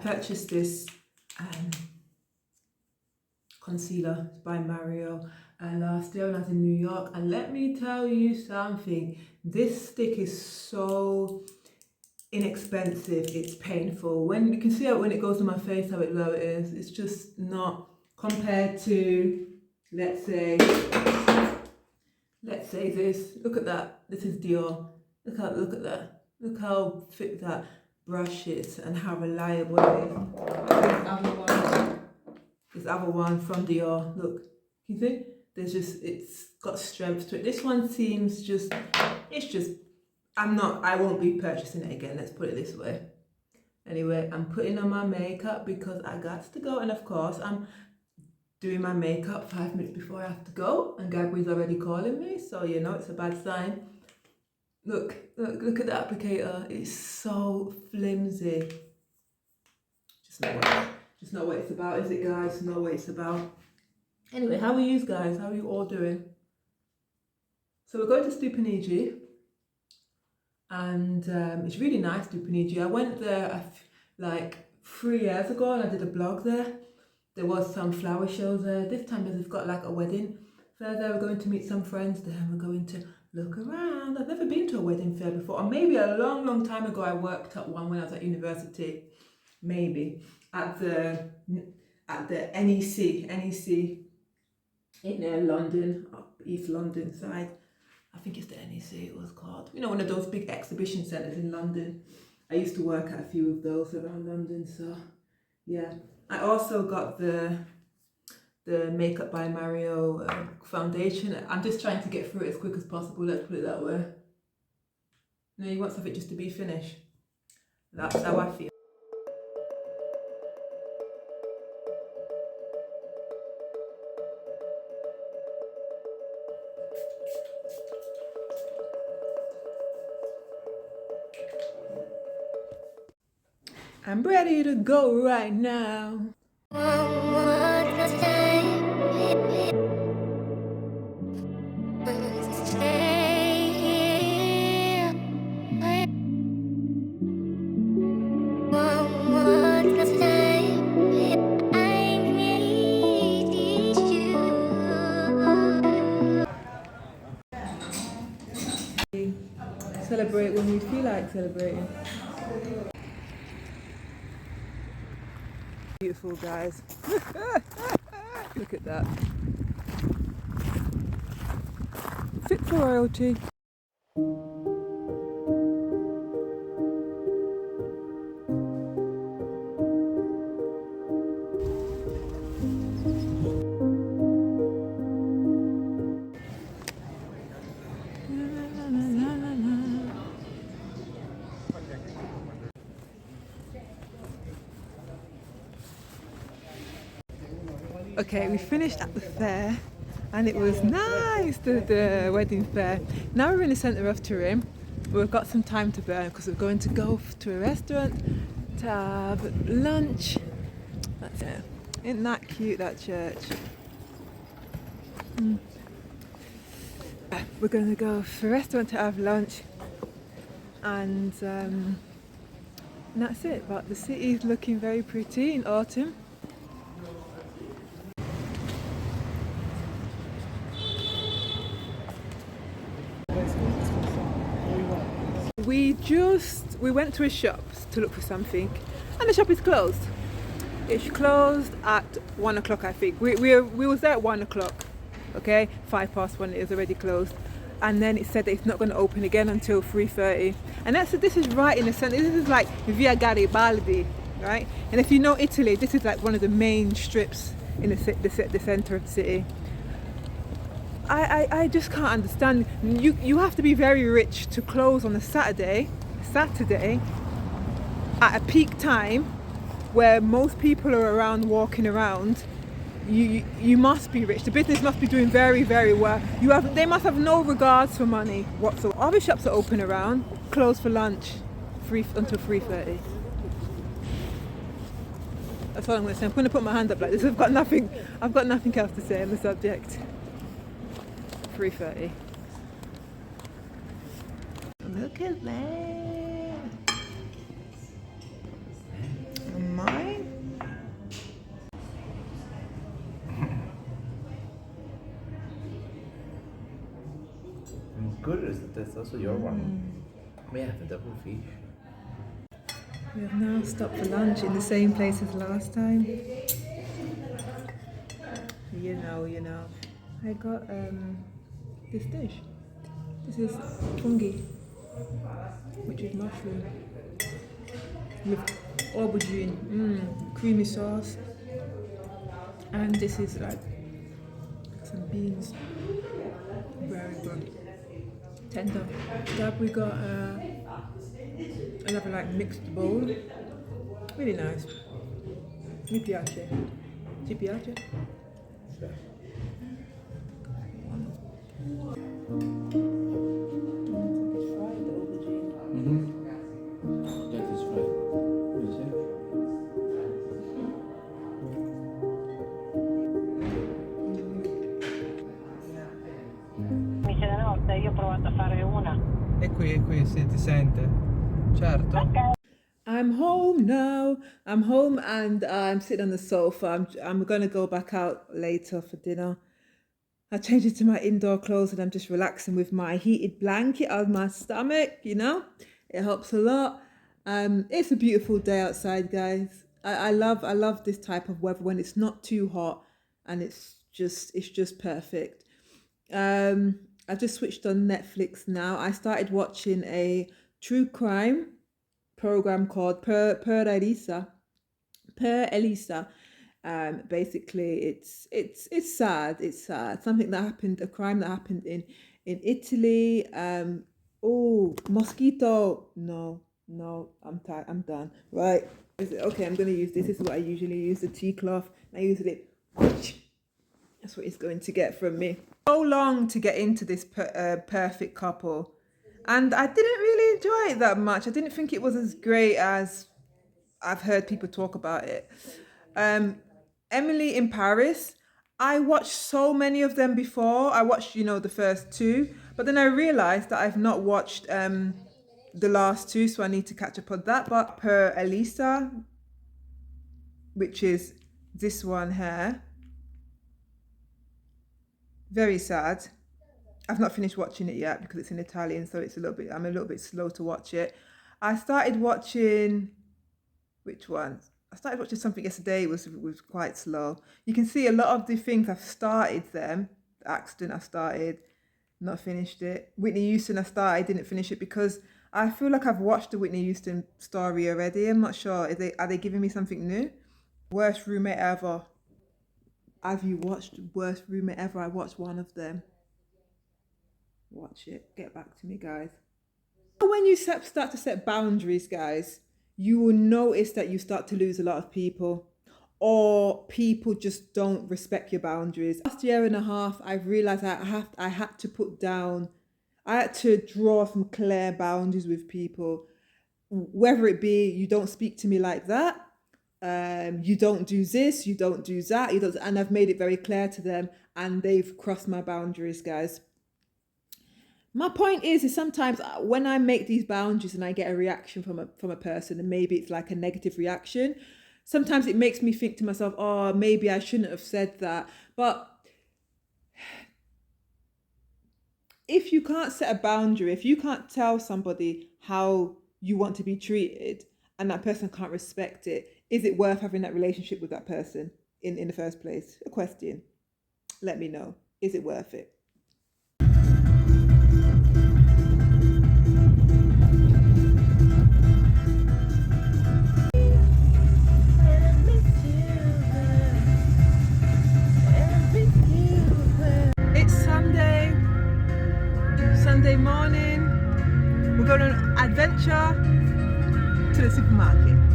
purchased this concealer by Mario last year when I was in New York, and let me tell you something, this stick is so inexpensive, it's painful. When you can see it when it goes on my face, how low it is. It's just not compared to, let's say this. Look at that. This is Dior. Look at that. Look how thick that brush is and how reliable it is. This other one from Dior. Look, you see? It's got strength to it. This one seems just, I won't be purchasing it again, let's put it this way. Anyway, I'm putting on my makeup because I got to go, and of course I'm doing my makeup 5 minutes before I have to go, and Gabri's already calling me, so you know it's a bad sign. Look at the applicator, it's so flimsy. Just not what it's about, is it guys? Not what it's about. Anyway, how are you guys? How are you all doing? So we're going to Turin, and it's really nice, Turin. I went there like 3 years ago and I did a blog there. There was some flower shows there. This time they've got like a wedding fair there. We're going to meet some friends there and we're going to look around. I've never been to a wedding fair before, or maybe a long time ago I worked at one when I was at university, maybe at the NEC in London, up East London side. I think it's the NEC it was called. You know, one of those big exhibition centres in London. I used to work at a few of those around London, so yeah. I also got the Makeup by Mario foundation. I'm just trying to get through it as quick as possible, let's put it that way. You know, you want something just to be finished. That's how I feel. I'm ready to go right now. Celebrate when you feel like celebrating. Beautiful guys. Look at that. Fit for royalty. Okay, we finished at the fair and it was nice, the wedding fair. Now we're in the centre of Turin. We've got some time to burn because we're going to go to a restaurant to have lunch. That's it. Isn't that cute, that church? We're going to go to a restaurant to have lunch, and that's it. But the city is looking very pretty in autumn. We went to a shop to look for something, and the shop is closed. It's closed at 1 o'clock, I think. We was there at 1 o'clock. Okay, 1:05 it is already closed, and then it said that it's not going to open again until 3:30. And this is right in the center. This is like Via Garibaldi, right? And if you know Italy, this is like one of the main strips in the center of the city. I just can't understand. You have to be very rich to close on a Saturday at a peak time where most people are around walking around. You must be rich. The business must be doing very, very well. They must have no regards for money whatsoever. Other shops are open around, closed for lunch, until 3:30. That's all I'm going to say. I'm going to put my hand up like this. I've got nothing else to say on the subject. 3:30. Look at that. My That's also your one. May I have a double fish? We have now stopped for lunch in the same place as last time. You know. I got this dish. This is fungi, which is mushroom with aubergine, creamy sauce, and this is like some beans, very good, tender. Dad, we got another like mixed bowl, really nice. Mi piace. Ti piace? Sure. That is right. Is it? Amici da notte, io ho provato a fare una. È qui, si ti sente. Certo. I'm home now. I'm home and I'm sitting on the sofa. I'm gonna go back out later for dinner. I changed into my indoor clothes and I'm just relaxing with my heated blanket on my stomach, you know? It helps a lot. It's a beautiful day outside, guys. I love this type of weather when it's not too hot and it's just perfect. I just switched on Netflix now. I started watching a true crime program called Per Elisa. Basically it's sad. It's sad. Something that happened, a crime that happened in Italy. Mosquito. No, I'm tired. I'm done. Right. Okay, I'm gonna use this. This is what I usually use, the tea cloth. I use it. That's what it's going to get from me. So long to get into this perfect couple. And I didn't really enjoy it that much. I didn't think it was as great as I've heard people talk about it. Emily in Paris, I watched so many of them before. I watched, the first two, but then I realized that I've not watched the last two, so I need to catch up on that. But Per Elisa, which is this one here, very sad. I've not finished watching it yet because it's in Italian, so I'm a little bit slow to watch it. I started watching, which one? I started watching something yesterday. It was quite slow. You can see a lot of the things I've started them. The Accident I started, not finished it. Whitney Houston I started, didn't finish it because I feel like I've watched the Whitney Houston story already. I'm not sure. Are they giving me something new? Worst Roommate Ever. Have you watched Worst Roommate Ever? I watched one of them. Watch it. Get back to me, guys. When you start to set boundaries, guys, you will notice that you start to lose a lot of people, or people just don't respect your boundaries. Last year and a half, I've realized I had to draw some clear boundaries with people, whether it be you don't speak to me like that, you don't do this, you don't do that, and I've made it very clear to them, and they've crossed my boundaries, guys. My point is sometimes when I make these boundaries and I get a reaction from a person, and maybe it's like a negative reaction, sometimes it makes me think to myself, oh, maybe I shouldn't have said that. But if you can't set a boundary, if you can't tell somebody how you want to be treated and that person can't respect it, is it worth having that relationship with that person in the first place? A question. Let me know. Is it worth it? Sunday morning, we're going on an adventure to the supermarket.